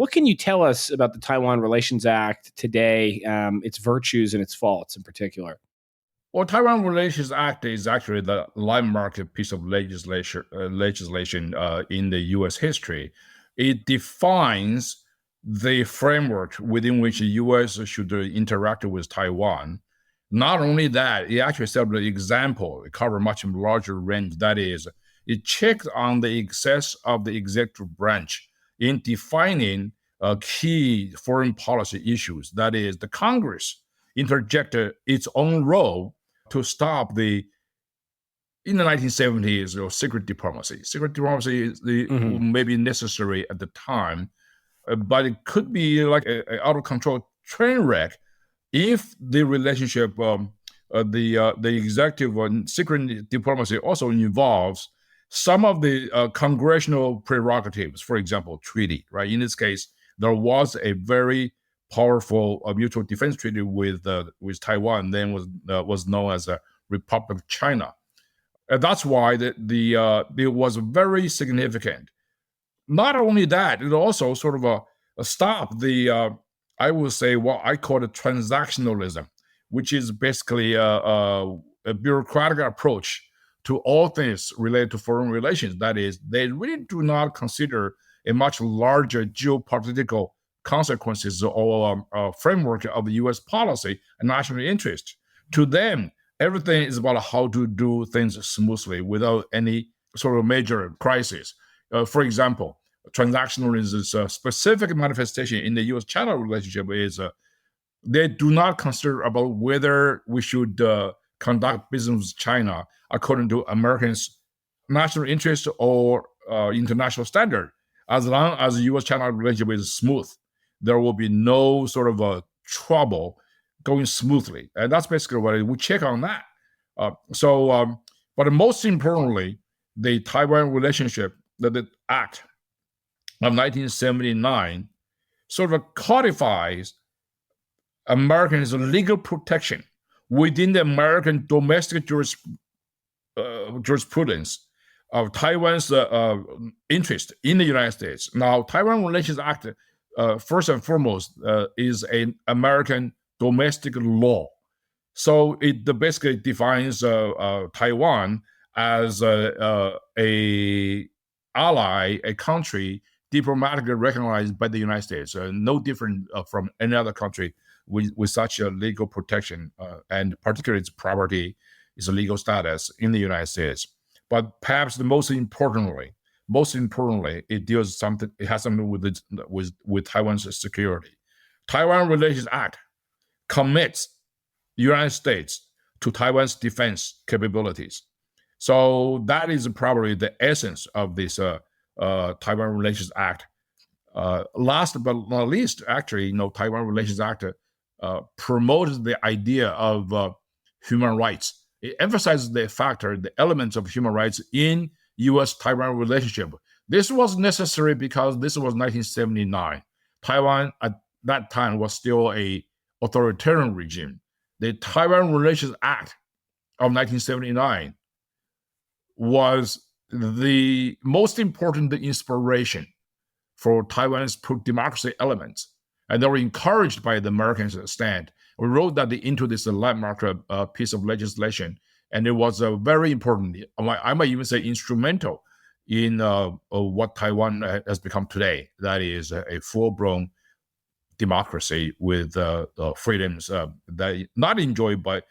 What can you tell us about the Taiwan Relations Act today, its virtues and its faults in particular? Well, Taiwan Relations Act is actually the landmark piece of legislation in the U.S. history. It defines the framework within which the U.S. should interact with Taiwan. Not only that, it actually set the example. It covers a much larger range. That is, it checked on the excess of the executive branch in defining key foreign policy issues. That is, the Congress interjected its own role to stop in the 1970s, secret diplomacy. Secret diplomacy may be necessary at the time, but it could be like an out-of-control train wreck if the relationship, the executive and secret diplomacy also involves some of the congressional prerogatives, for example, treaty, right? In this case, there was a very powerful mutual defense treaty with Taiwan, then was known as the Republic of China. And that's why it was very significant. Not only that, it also sort of stopped I would say what I call it transactionalism, which is basically a bureaucratic approach to all things related to foreign relations. That is, they really do not consider a much larger geopolitical consequences or framework of the U.S. policy and national interest. To them, everything is about how to do things smoothly without any sort of major crisis. For example, transactionalism's specific manifestation in the U.S.-China relationship is they do not consider about whether we should conduct business with China according to Americans' national interest or international standard. As long as the U.S.-China relationship is smooth, there will be no sort of trouble going smoothly. And that's basically what we check on that. But most importantly, the Taiwan relationship, the Act of 1979, sort of codifies Americans' legal protection within the American domestic jurisprudence of Taiwan's interest in the United States. Now, Taiwan Relations Act, first and foremost, is an American domestic law. So it basically defines Taiwan as a ally, a country diplomatically recognized by the United States, no different from any other country with such a legal protection, and particularly its property, its legal status in the United States. But perhaps most importantly, it deals something. It has something with Taiwan's security. Taiwan Relations Act commits the United States to Taiwan's defense capabilities. So that is probably the essence of this Taiwan Relations Act. Last but not least, actually, Taiwan Relations Act promotes the idea of human rights. It emphasizes the elements of human rights in U.S.-Taiwan relationship. This was necessary because this was 1979. Taiwan at that time was still an authoritarian regime. The Taiwan Relations Act of 1979 was the most important inspiration for Taiwan's pro-democracy elements. And they were encouraged by the Americans' stand. We wrote that into this landmark piece of legislation, and it was very important. I might even say instrumental in what Taiwan has become today. That is a full-blown democracy with freedoms that not enjoyed by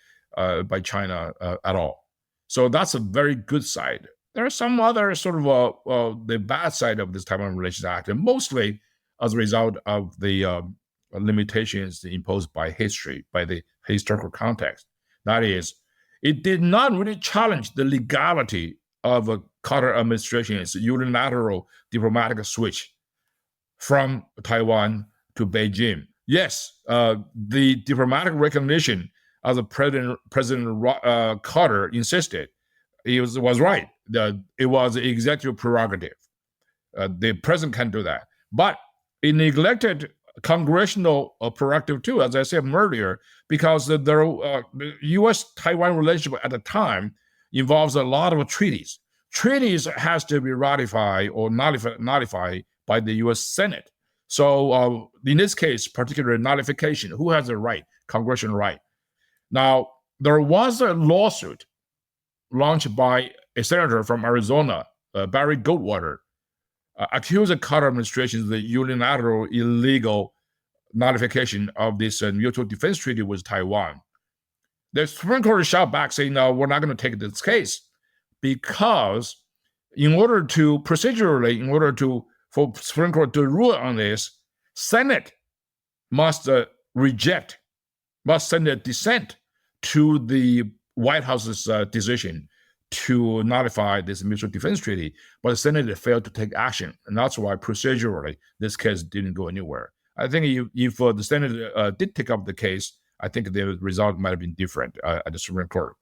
China at all. So that's a very good side. There are some other sort of the bad side of this Taiwan Relations Act, and mostly as a result of the limitations imposed by history, by the historical context. That is, it did not really challenge the legality of a Carter administration's unilateral diplomatic switch from Taiwan to Beijing. Yes, the diplomatic recognition as President Carter insisted, he was right. It was an executive prerogative. The president can do that. But it neglected congressional prerogative too, as I said earlier, because the U.S.-Taiwan relationship at the time involves a lot of treaties. Treaties has to be ratified or nullified by the U.S. Senate. So in this case, particular nullification, who has the right, congressional right? Now, there was a lawsuit launched by a senator from Arizona, Barry Goldwater, accused the Carter administration of the unilateral illegal nullification of this mutual defense treaty with Taiwan. The Supreme Court shot back saying, no, we're not going to take this case because for Supreme Court to rule on this, Senate must send a dissent to the White House's decision to nullify this mutual defense treaty, but the Senate failed to take action, and that's why procedurally this case didn't go anywhere. I think if the Senate did take up the case, I think the result might have been different at the Supreme Court.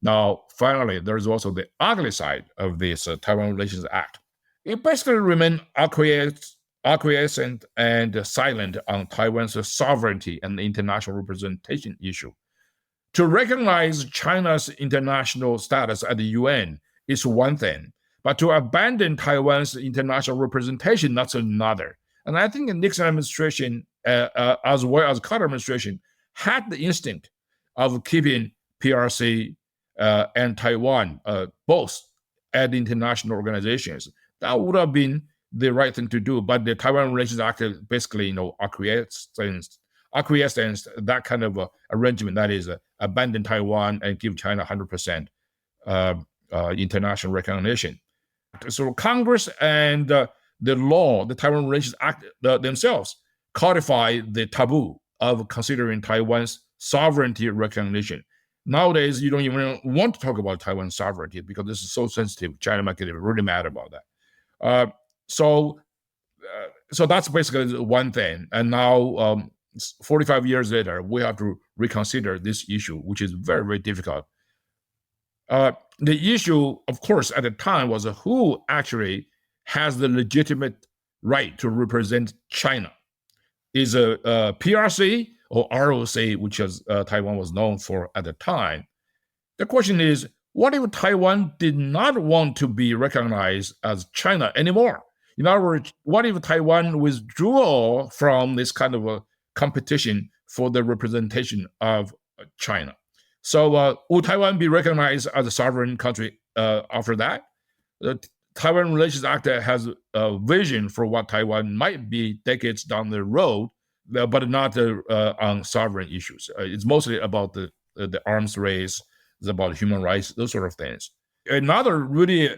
Now, finally, there's also the ugly side of this Taiwan Relations Act. It basically remained acquiescent and silent on Taiwan's sovereignty and international representation issue. To recognize China's international status at the UN is one thing, but to abandon Taiwan's international representation, that's another. And I think the Nixon administration, as well as Carter administration, had the instinct of keeping PRC and Taiwan both at international organizations. That would have been the right thing to do, but the Taiwan Relations Act basically, acquiesced that kind of arrangement, that is, abandon Taiwan and give China 100% international recognition. So Congress and the law, the Taiwan Relations Act themselves, codify the taboo of considering Taiwan's sovereignty recognition. Nowadays, you don't even want to talk about Taiwan's sovereignty because this is so sensitive. China might get really mad about that. So that's basically one thing. And now, 45 years later, we have to reconsider this issue, which is very, very difficult. The issue, of course, at the time was who actually has the legitimate right to represent China. Is a PRC or ROC, which is Taiwan was known for at the time. The question is, what if Taiwan did not want to be recognized as China anymore? In other words, what if Taiwan withdrew from this kind of a competition for the representation of China? So would Taiwan be recognized as a sovereign country after that? The Taiwan Relations Act has a vision for what Taiwan might be decades down the road, but not on sovereign issues. It's mostly about the arms race, it's about human rights, those sort of things. Another really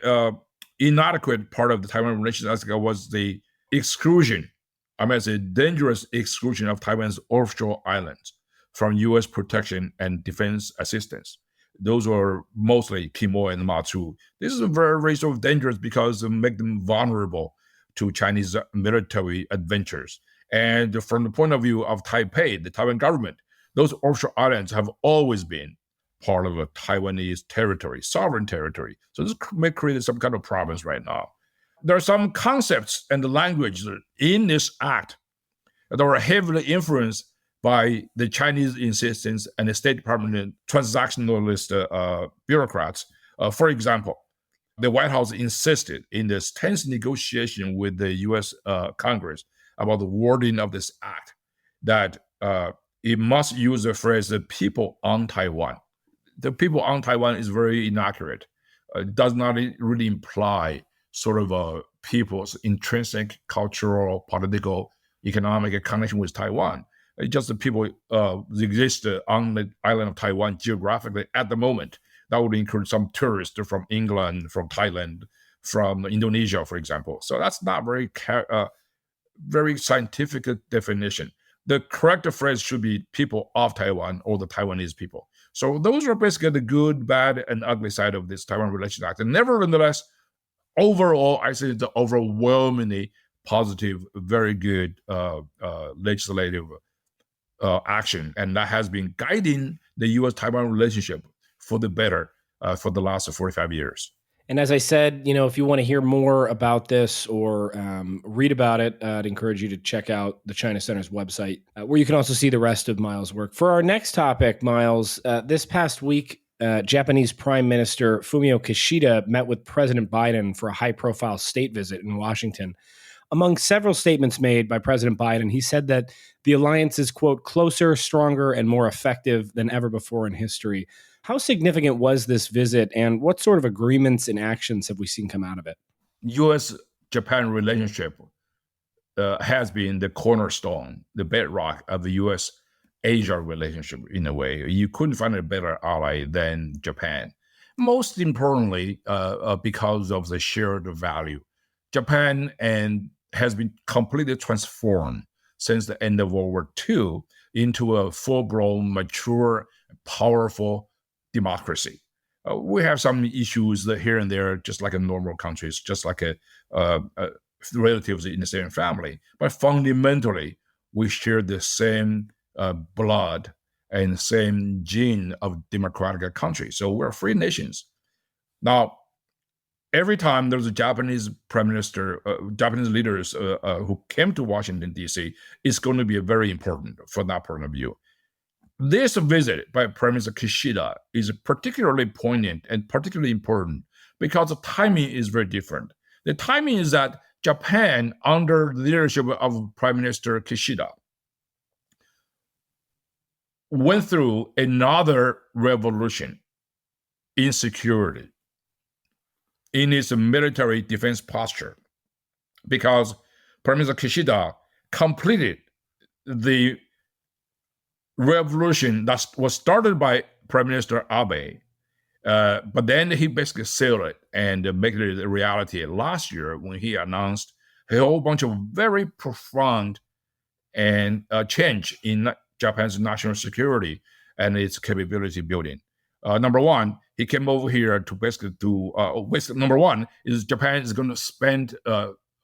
inadequate part of the Taiwan Relations Act was the exclusion, it's a dangerous exclusion of Taiwan's offshore islands from U.S. protection and defense assistance. Those were mostly Quemoy and Matsu. This is very, very sort of dangerous because it makes them vulnerable to Chinese military adventures. And from the point of view of Taipei, the Taiwan government, those offshore islands have always been part of a Taiwanese territory, sovereign territory. So this may create some kind of problems right now. There are some concepts and the language in this act that are heavily influenced by the Chinese insistence and the State Department transactionalist bureaucrats. For example, the White House insisted in this tense negotiation with the U.S. Congress about the wording of this act that it must use the phrase "the people on Taiwan." The people on Taiwan is very inaccurate. It does not really imply sort of a people's intrinsic cultural, political, economic connection with Taiwan. It's just the people exist on the island of Taiwan geographically at the moment. That would include some tourists from England, from Thailand, from Indonesia, for example. So that's not very scientific definition. The correct phrase should be people of Taiwan or the Taiwanese people. So those are basically the good, bad, and ugly side of this Taiwan Relations Act. And nevertheless, overall, I say it's overwhelmingly positive, very good legislative action. And that has been guiding the U.S.-Taiwan relationship for the better for the last 45 years. And as I said, if you want to hear more about this or read about it, I'd encourage you to check out the China Center's website, where you can also see the rest of Miles' work. For our next topic, Miles, this past week, Japanese Prime Minister Fumio Kishida met with President Biden for a high-profile state visit in Washington. Among several statements made by President Biden, he said that the alliance is, quote, closer, stronger, and more effective than ever before in history. How significant was this visit, and what sort of agreements and actions have we seen come out of it? U.S.-Japan relationship has been the cornerstone, the bedrock of the U.S.-Asia relationship in a way. You couldn't find a better ally than Japan. Most importantly, because of the shared value. Japan has been completely transformed since the end of World War II into a full-blown, mature, powerful democracy. We have some issues here and there, just like in normal countries, just like relatives in the same family. But fundamentally, we share the same blood and the same gene of democratic countries. So we're free nations. Now, every time there's a Japanese prime minister, Japanese leaders who came to Washington, D.C., it's going to be very important from that point of view. This visit by Prime Minister Kishida is particularly poignant and particularly important because the timing is very different. The timing is that Japan, under the leadership of Prime Minister Kishida, went through another revolution in security, in its military defense posture, because Prime Minister Kishida completed the revolution that was started by Prime Minister Abe, but then he basically sealed it and made it a reality last year when he announced a whole bunch of very profound and change in Japan's national security and its capability building. Number one, he came over here to basically do. Number one is Japan is going to spend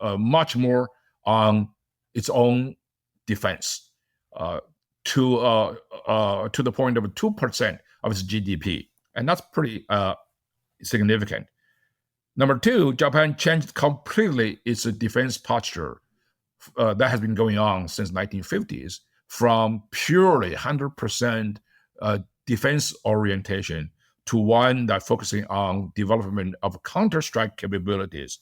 much more on its own defense, to the point of 2% of its GDP, and that's pretty significant. Number two, Japan changed completely its defense posture that has been going on since 1950s from purely 100% defense orientation to one that focusing on development of counter-strike capabilities,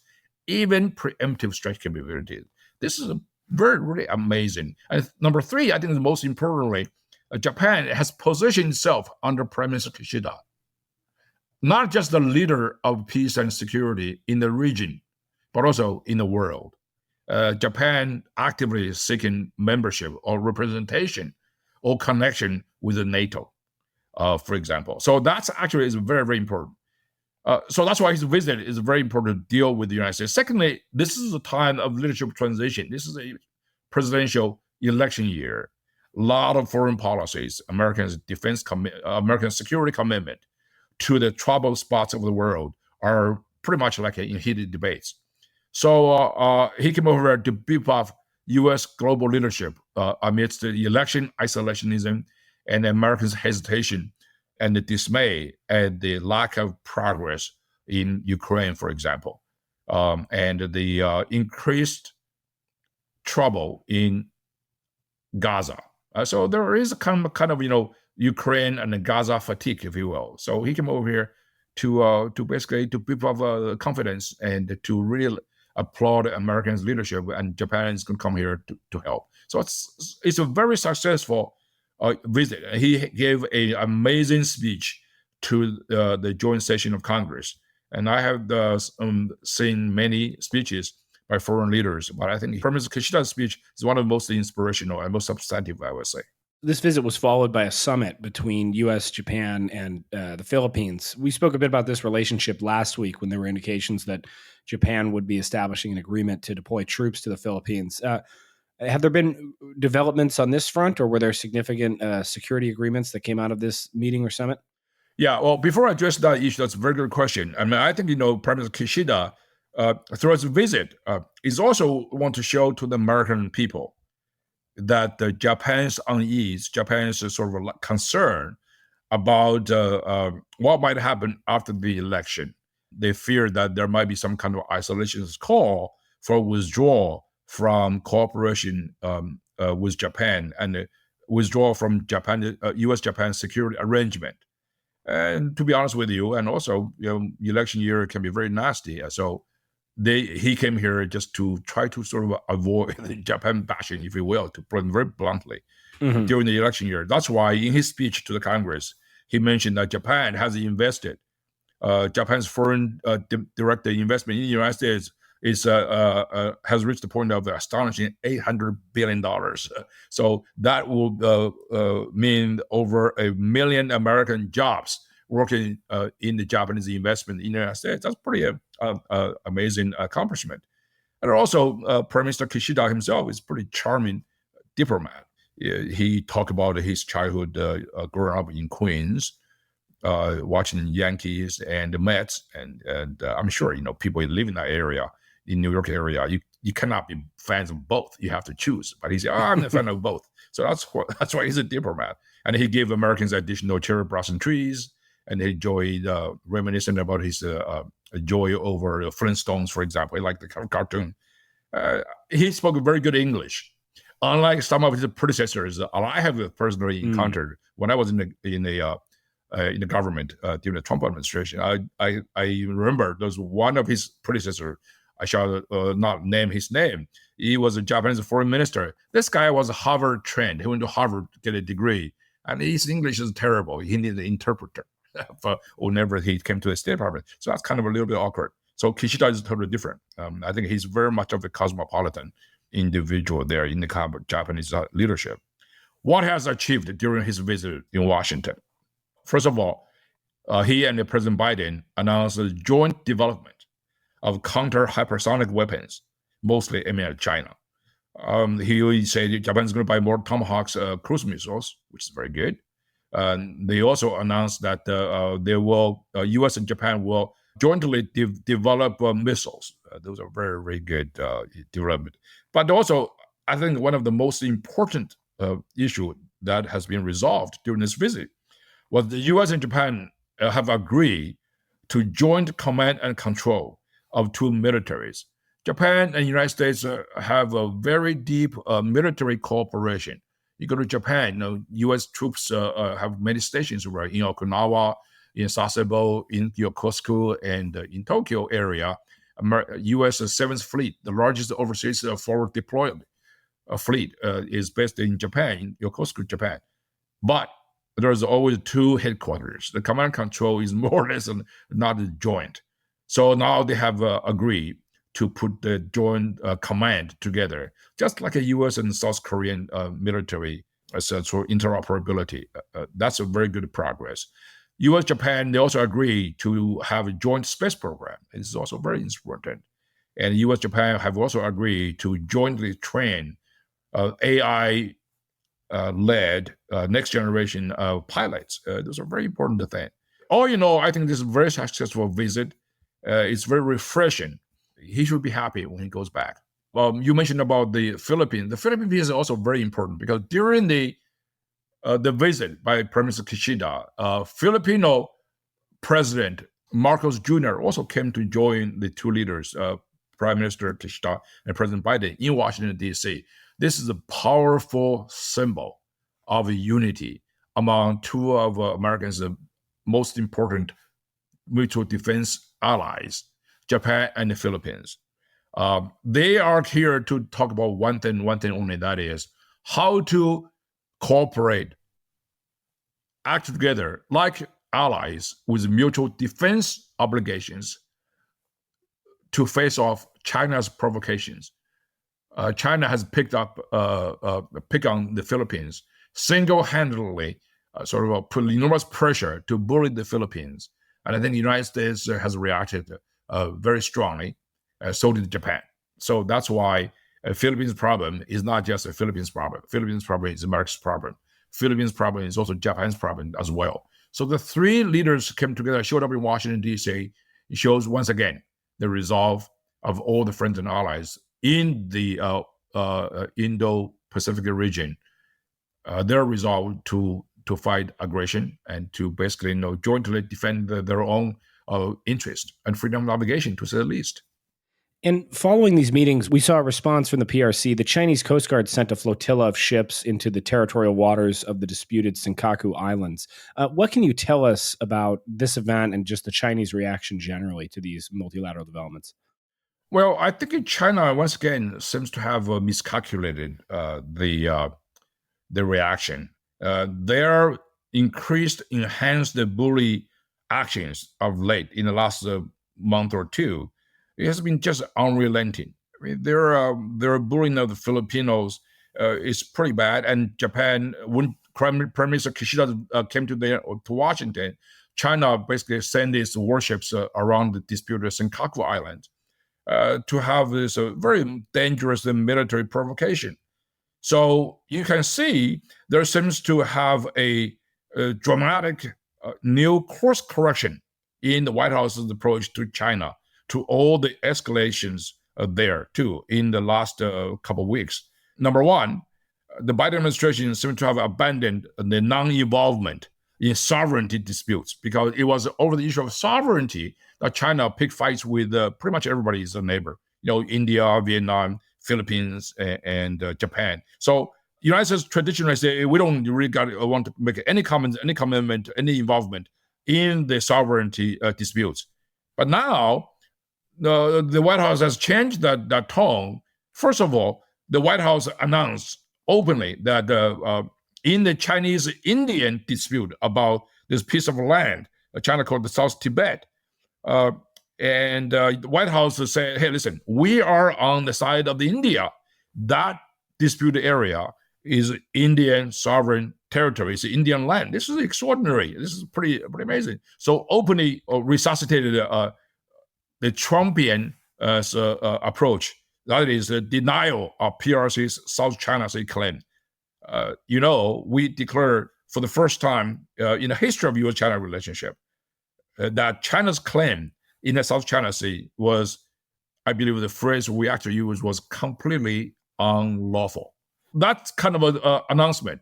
even preemptive strike capabilities. This is very, really amazing. And number three, I think the most importantly, Japan has positioned itself under Prime Minister Kishida, not just the leader of peace and security in the region, but also in the world. Japan actively seeking membership or representation or connection with the NATO, for example. So that's actually is very, very important. So that's why his visit is very important to deal with the United States. Secondly, this is a time of leadership transition. This is a presidential election year. A lot of foreign policies, American security commitment to the troubled spots of the world are pretty much like in heated debates. So he came over here to beef up U.S. global leadership amidst the election isolationism and Americans' hesitation and the dismay and the lack of progress in Ukraine, for example, and the increased trouble in Gaza. So there is a kind of Ukraine and Gaza fatigue, if you will. So he came over here to basically to beef up confidence and to really applaud Americans' leadership, and Japan is going to come here to help. So it's a very successful visit. He gave an amazing speech to the joint session of Congress. And I have seen many speeches by foreign leaders, but I think Prime Minister Kishida's speech is one of the most inspirational and most substantive, I would say. This visit was followed by a summit between U.S., Japan, and the Philippines. We spoke a bit about this relationship last week when there were indications that Japan would be establishing an agreement to deploy troops to the Philippines. Have there been developments on this front, or were there significant security agreements that came out of this meeting or summit? Yeah, well, before I address that issue, that's a very good question. I mean, I think, Prime Minister Kishida, through his visit, is also want to show to the American people that Japan's unease, Japan's sort of concern about what might happen after the election. They fear that there might be some kind of isolationist call for withdrawal from cooperation with Japan and withdrawal from U.S.-Japan security arrangement. And to be honest with you, and also, election year can be very nasty. So he came here just to try to sort of avoid the Japan bashing, if you will, to put it very bluntly, during the election year. That's why in his speech to the Congress, he mentioned that Japan has invested. Japan's foreign direct investment in the United States has reached the point of astonishing $800 billion. So that will mean over 1 million American jobs working in the Japanese investment in the United States. That's pretty amazing accomplishment. And also, Prime Minister Kishida himself is a pretty charming diplomat. He talked about his childhood growing up in Queens, watching Yankees and the Mets, and I'm sure people who live in that area, in New York area, you cannot be fans of both. You have to choose. But he said, I'm a fan of both. So that's why he's a diplomat. And he gave Americans additional cherry blossom trees, and they enjoyed reminiscing about his joy over Flintstones, for example. He liked the cartoon. He spoke very good English. Unlike some of his predecessors, I have personally encountered when I was in the government during the Trump administration. I remember there was one of his predecessors. I shall not name his name. He was a Japanese foreign minister. This guy was Harvard trained. He went to Harvard to get a degree, and his English is terrible. He needed an interpreter whenever he came to the State Department. So that's kind of a little bit awkward. So Kishida is totally different. I think he's very much of the cosmopolitan individual there in the Japanese leadership. What has achieved during his visit in Washington? First of all, he and President Biden announced a joint development of counter-hypersonic weapons, mostly aimed at China. He said Japan is going to buy more Tomahawks cruise missiles, which is very good. They also announced that U.S. and Japan will jointly develop missiles. Those are very, very good development. But also, I think one of the most important issue that has been resolved during this visit was the U.S. and Japan have agreed to joint command and control of two militaries. Japan and the United States have a very deep military cooperation. You go to Japan, U.S. troops have many stations right in Okinawa, in Sasebo, in Yokosuka, and in Tokyo area. U.S. 7th Fleet, the largest overseas forward deployed fleet, is based in Japan, in Yokosuka, Japan. But there's always two headquarters. The command control is more or less not joint. So now they have agreed to put the joint command together, just like a U.S. and South Korean military interoperability. That's a very good progress. U.S. Japan, they also agree to have a joint space program. This is also very important. And U.S. Japan have also agreed to jointly train AI led next generation pilots. Those are very important things. All in all, I think this is a very successful visit. It's very refreshing. He should be happy when he goes back. You mentioned about the Philippines. The Philippines is also very important because during the visit by Prime Minister Kishida, Filipino President Marcos Jr. also came to join the two leaders, Prime Minister Kishida and President Biden, in Washington, D.C. This is a powerful symbol of unity among two of America's most important mutual defense allies, Japan and the Philippines. They are here to talk about one thing only, that is how to cooperate, act together like allies with mutual defense obligations to face off China's provocations. China has picked on the Philippines single-handedly, sort of put enormous pressure to bully the Philippines. And I think the United States has reacted very strongly. So did Japan. So that's why a Philippines problem is not just a Philippines problem. Philippines problem is America's problem. Philippines problem is also Japan's problem as well. So the three leaders came together, showed up in Washington, D.C. It shows once again the resolve of all the friends and allies in the Indo-Pacific region. Their resolve to fight aggression and to basically jointly defend their own interest and freedom of navigation, to say the least. And following these meetings, we saw a response from the PRC. The Chinese Coast Guard sent a flotilla of ships into the territorial waters of the disputed Senkaku Islands. What can you tell us about this event and just the Chinese reaction generally to these multilateral developments? Well, I think China once again seems to have miscalculated the reaction. Their enhanced bully actions of late in the last month or two, it has been just unrelenting. I mean, their bullying of the Filipinos is pretty bad. And Japan, when Prime Minister Kishida came to Washington, China basically sent its warships around the disputed Senkaku Island to have this very dangerous military provocation. So you can see there seems to have a dramatic new course correction in the White House's approach to China, to all the escalations there too in the last couple of weeks. Number one, the Biden administration seems to have abandoned the non-involvement in sovereignty disputes, because it was over the issue of sovereignty that China picked fights with pretty much everybody as a neighbor. India, Vietnam, Philippines, and Japan. So United States traditionally say we don't really want to make any comments, any commitment, any involvement in the sovereignty disputes. But now the White House has changed that tone. First of all, the White House announced openly that in the Chinese-Indian dispute about this piece of land, China called the South Tibet, and the White House said, hey, listen, we are on the side of India. That disputed area is Indian sovereign territory. It's Indian land. This is extraordinary. This is pretty amazing. So openly resuscitated the Trumpian approach. That is the denial of PRC's South China Sea claim. We declared for the first time in the history of U.S.-China relationship that China's claim in the South China Sea was, I believe the phrase we actually used was completely unlawful. That kind of an announcement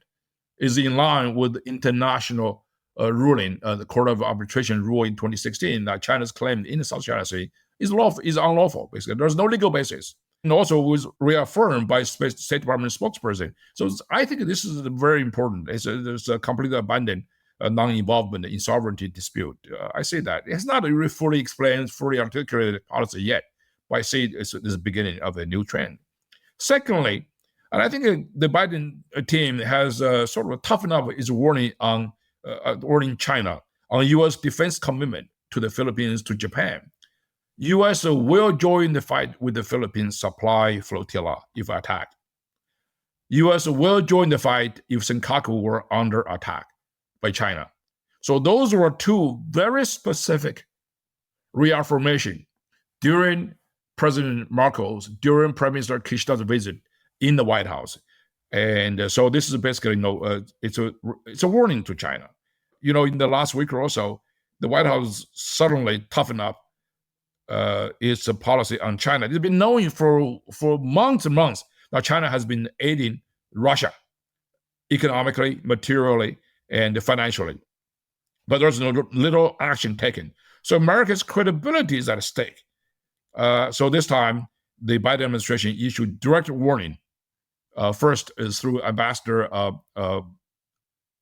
is in line with the international ruling, the Court of Arbitration rule in 2016, that China's claim in the South China Sea is unlawful. Basically, there's no legal basis. And also was reaffirmed by State Department spokesperson. So I think this is very important. There's a completely abandoned non-involvement in sovereignty dispute. I say that. It's not a really fully explained, fully articulated policy yet, but I see it's the beginning of a new trend. Secondly, and I think the Biden team has sort of toughened up its warning China on U.S. defense commitment to the Philippines, to Japan. U.S. will join the fight with the Philippines supply flotilla if attacked. U.S. will join the fight if Senkaku were under attack by China. So those were two very specific reaffirmation during President Marcos, during Prime Minister Kishida's visit in the White House. And so this is basically, it's a warning to China. In the last week or so, the White House suddenly toughened up its policy on China. It's been known for months and months that China has been aiding Russia economically, materially, and financially. But there's little action taken. So America's credibility is at stake. So this time, the Biden administration issued direct warning. First is through Ambassador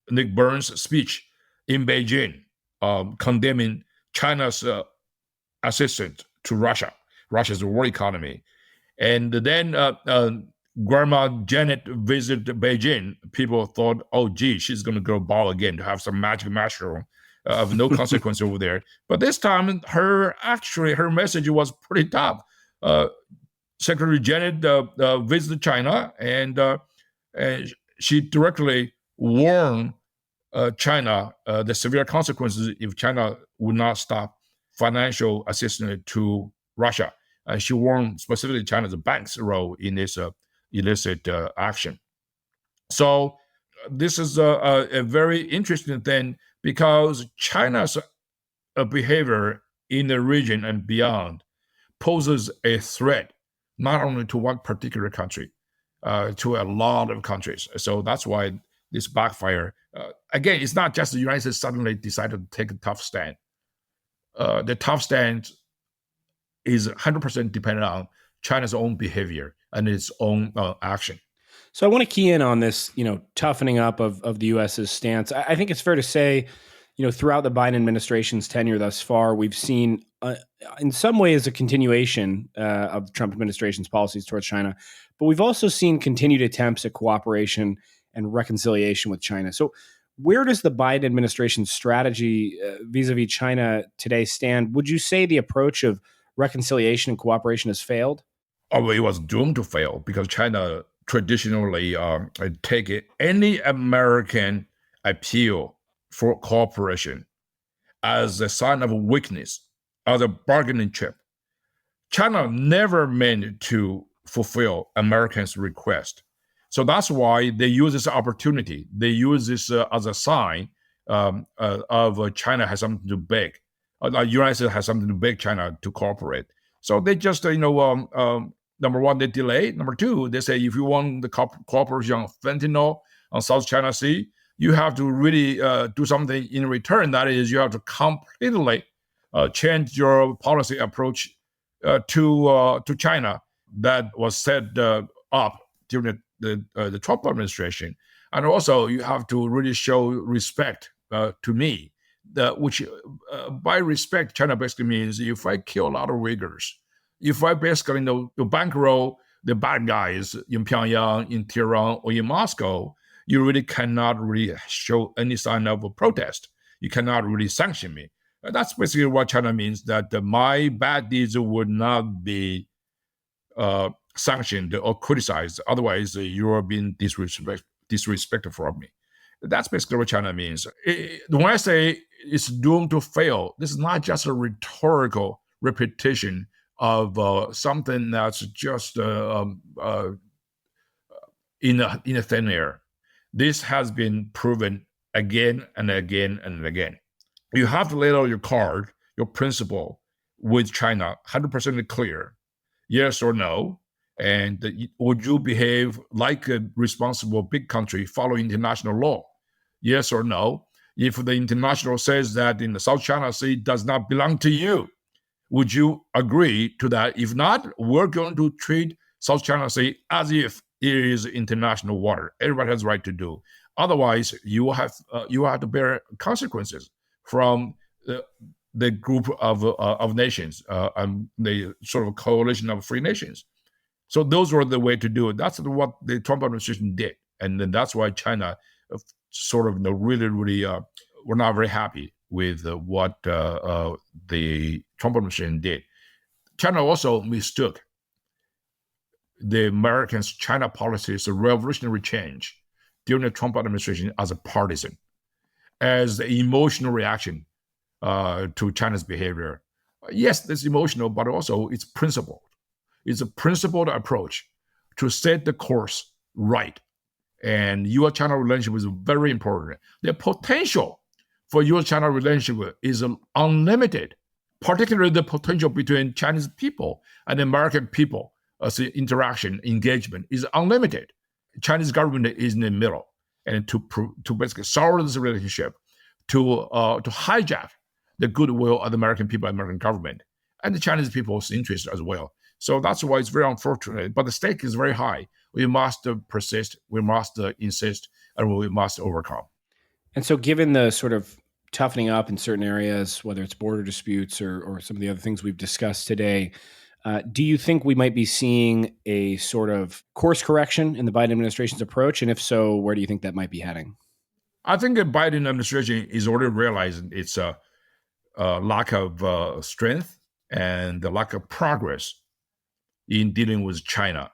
Nick Burns' speech in Beijing, condemning China's assistance to Russia's world economy. And then Grandma Janet visited Beijing. People thought, oh, gee, she's going to go bald again, to have some magic mushroom of no consequence over there. But this time, her message was pretty tough. Secretary Janet visited China, and she directly warned China the severe consequences if China would not stop financial assistance to Russia. She warned specifically China's bank's role in this illicit action. So this is a very interesting thing, because China's behavior in the region and beyond poses a threat not only to one particular country, to a lot of countries. So that's why this backfire. Again, it's not just the United States suddenly decided to take a tough stand. The tough stand is 100% dependent on China's own behavior and its own action. So I want to key in on this, toughening up of the U.S.'s stance. I think it's fair to say, throughout the Biden administration's tenure thus far, we've seen in some ways a continuation of the Trump administration's policies towards China, but we've also seen continued attempts at cooperation and reconciliation with China. So where does the Biden administration's strategy vis-a-vis China today stand? Would you say the approach of reconciliation and cooperation has failed? Oh, it was doomed to fail because China traditionally take any American appeal for cooperation as a sign of weakness, as a bargaining chip. China never meant to fulfill Americans' request. So that's why they use this opportunity. They use this as a sign of China has something to beg. The United States has something to beg China to cooperate. So they just, number one, they delay. Number two, they say if you want the cooperation on fentanyl on South China Sea, you have to really do something in return. That is, you have to completely change your policy approach to China that was set up during the Trump administration. And also, you have to really show respect to me, which by respect, China basically means if I kill a lot of Uyghurs, if I basically bankroll the bad guys in Pyongyang, in Tehran, or in Moscow, you really cannot really show any sign of a protest. You cannot really sanction me. That's basically what China means, that my bad deeds would not be sanctioned or criticized. Otherwise, you are being disrespectful from me. That's basically what China means. When I say it's doomed to fail, this is not just a rhetorical repetition of something that's just in a thin air. This has been proven again and again and again. You have to lay out your card, your principle with China, 100% clear, yes or no. And would you behave like a responsible big country following international law? Yes or no. If the international says that in the South China Sea does not belong to you, would you agree to that? If not, we're going to treat South China Sea as if it is international water. Everybody has the right to do. Otherwise, you have to bear consequences from the group of nations, the sort of coalition of free nations. So those were the way to do it. That's what the Trump administration did, and then that's why China sort of really were not very happy with what the Trump administration did. China also mistook the Americans' China policies, a revolutionary change during the Trump administration, as a partisan, as the emotional reaction to China's behavior. Yes, it's emotional, but also it's principled. It's a principled approach to set the course right. And U.S.-China relationship is very important. The potential for U.S.-China relationship is unlimited, particularly the potential between Chinese people and American people as the interaction, engagement is unlimited. Chinese government is in the middle, and to basically sour this relationship, to hijack the goodwill of the American people, American government, and the Chinese people's interest as well. So that's why it's very unfortunate. But the stake is very high. We must persist, we must insist, and we must overcome. And so given the sort of toughening up in certain areas, whether it's border disputes or some of the other things we've discussed today, do you think we might be seeing a sort of course correction in the Biden administration's approach? And if so, where do you think that might be heading? I think the Biden administration is already realizing its lack of strength and the lack of progress in dealing with China.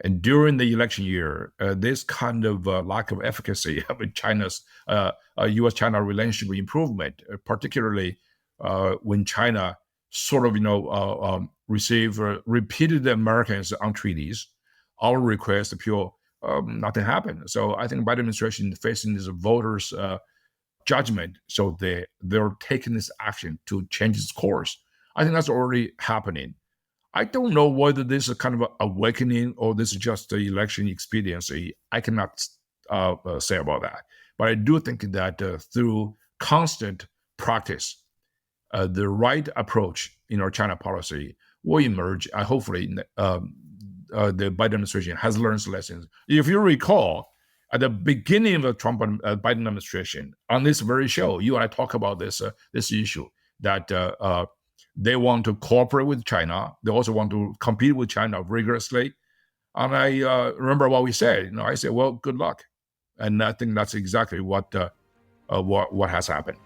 And during the election year, this kind of lack of efficacy of China's U.S.-China relationship improvement, particularly when China sort of, receive repeated Americans on treaties, our request appeal, nothing happened. So I think Biden administration facing this voters' judgment, so they're taking this action to change its course. I think that's already happening. I don't know whether this is kind of an awakening or this is just an election expediency. I cannot say about that. But I do think that through constant practice, the right approach in our China policy will emerge. Hopefully, the Biden administration has learned lessons. If you recall, at the beginning of the Trump Biden administration, on this very show, you and I talk about this issue that They want to cooperate with China. They also want to compete with China rigorously. And I remember what we said. I said, well, good luck. And I think that's exactly what has happened.